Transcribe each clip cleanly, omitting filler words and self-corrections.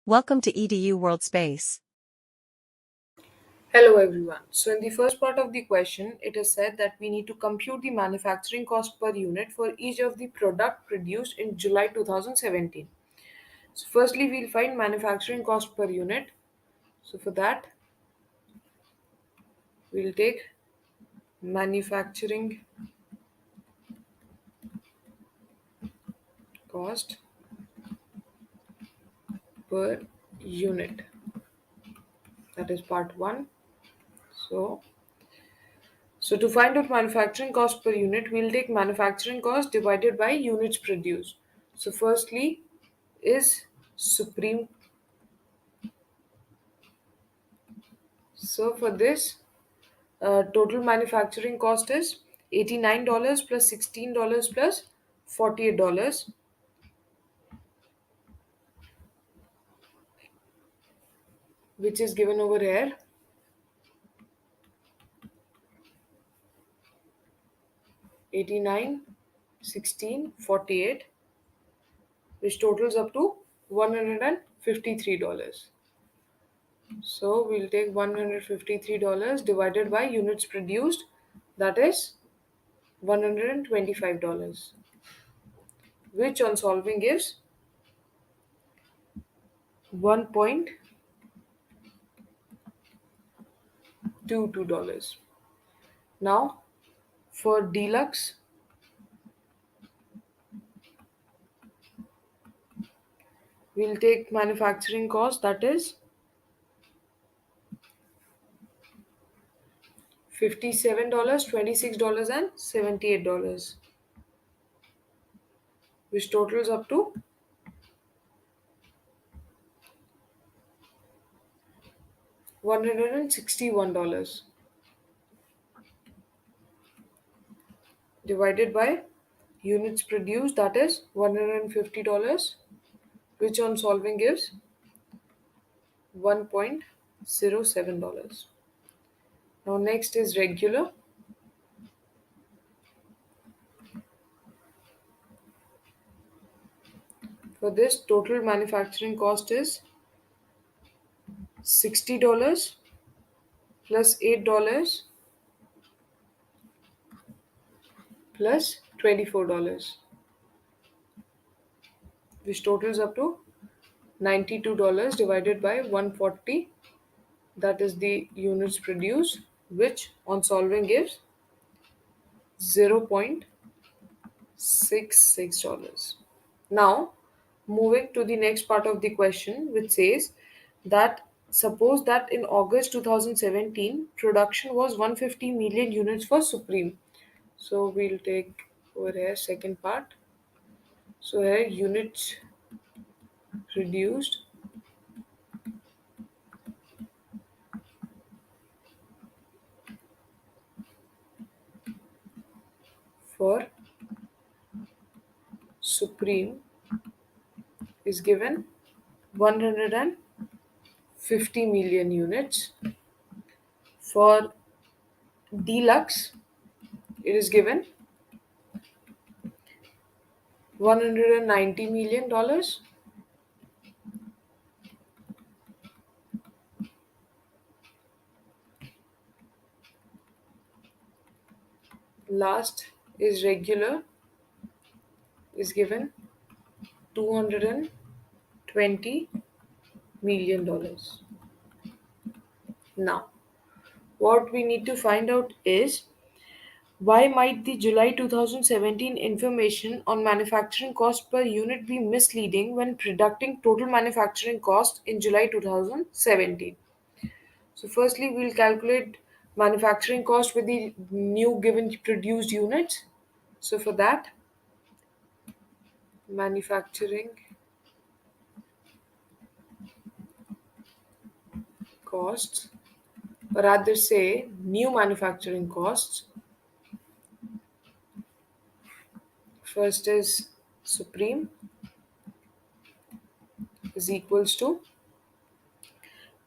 Welcome to EDU World Space. Hello everyone. So in the first part of the question, it is said that we need to compute the manufacturing cost per unit for each of the product produced in July 2017. So firstly, we'll find manufacturing cost per unit. So for that, we'll take manufacturing cost per unit. That is part 1. So so to find out manufacturing cost per unit, we'll take manufacturing cost divided by units produced. So firstly is supreme. So for this, total manufacturing cost is $89 plus $16 plus $48, which is given over here. 89, 16, 48, which totals up to $153. So we'll take $153 divided by units produced, that is $125, which on solving gives $1.22. Now for deluxe, we'll take manufacturing cost, that is $57, $26, and $78, which totals up to $161 divided by units produced, that is $150, which on solving gives $1.07. Now next is regular. For this, total manufacturing cost is $60 plus $8 plus $24, which totals up to $92 divided by 140, that is the units produced, which on solving gives $0.66. Now moving to the next part of the question, which says that suppose that in August 2017 production was 150 million units for Supreme. So we'll take over here second part. So here units produced for Supreme is given 150 million units. For Deluxe, it is given $190 million. Last is regular, is given $220 million. Now, what we need to find out is why might the July 2017 information on manufacturing cost per unit be misleading when predicting total manufacturing cost in July 2017? So, firstly, we'll calculate manufacturing cost with the new given produced units. So, for that, manufacturing costs, or rather say new manufacturing costs, first is Supreme is equals to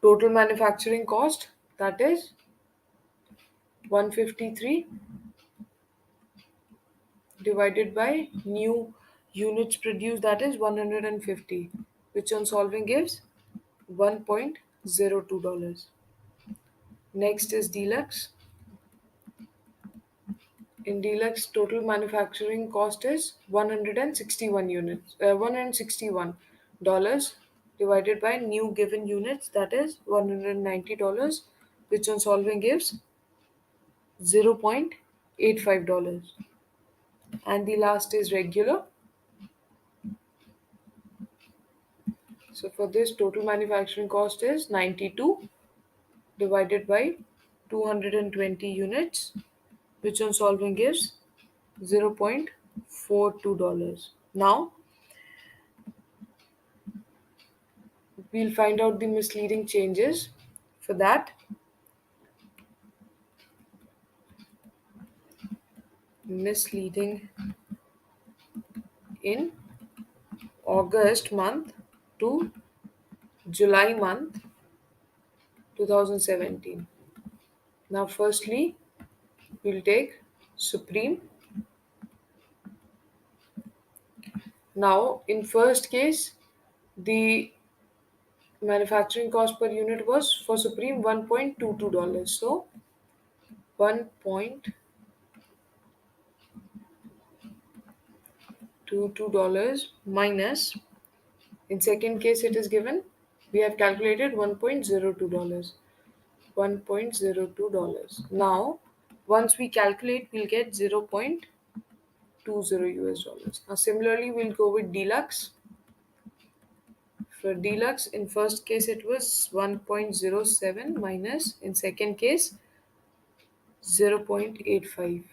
total manufacturing cost, that is 153 divided by new units produced, that is 150, which on solving gives $1.02. Next is deluxe. In deluxe, total manufacturing cost is 161 units, $161 divided by new given units, that is $190, which on solving gives $0.85. And the last is regular. So for this, total manufacturing cost is 92 divided by 220 units, which on solving gives $0.42. Now we'll find out the misleading changes. For that, misleading in August month to July month 2017. Now, firstly, we'll take Supreme. Now, in first case, the manufacturing cost per unit was for Supreme $1.22. So, $1.22 minus, in second case it is given, we have calculated $1.02. $1.02. Now, once we calculate, we'll get 0.20 US dollars. Now, similarly, we'll go with deluxe. For deluxe, in first case it was 1.07 minus, in second case 0.85.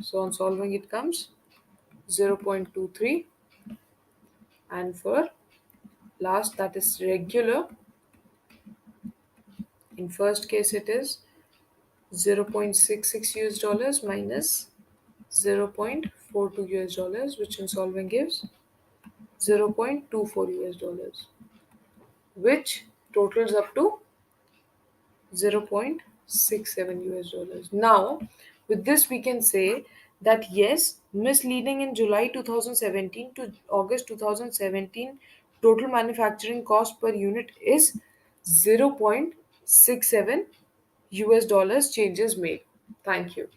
So on solving it comes 0.23. And for last, that is regular, in first case it is 0.66 US dollars minus 0.42 US dollars, which in solving gives 0.24 US dollars, which totals up to 0.67 US dollars. Now, with this, we can say that yes, misleading in July 2017 to August 2017, total manufacturing cost per unit is 0.67 US dollars, changes made. Thank you.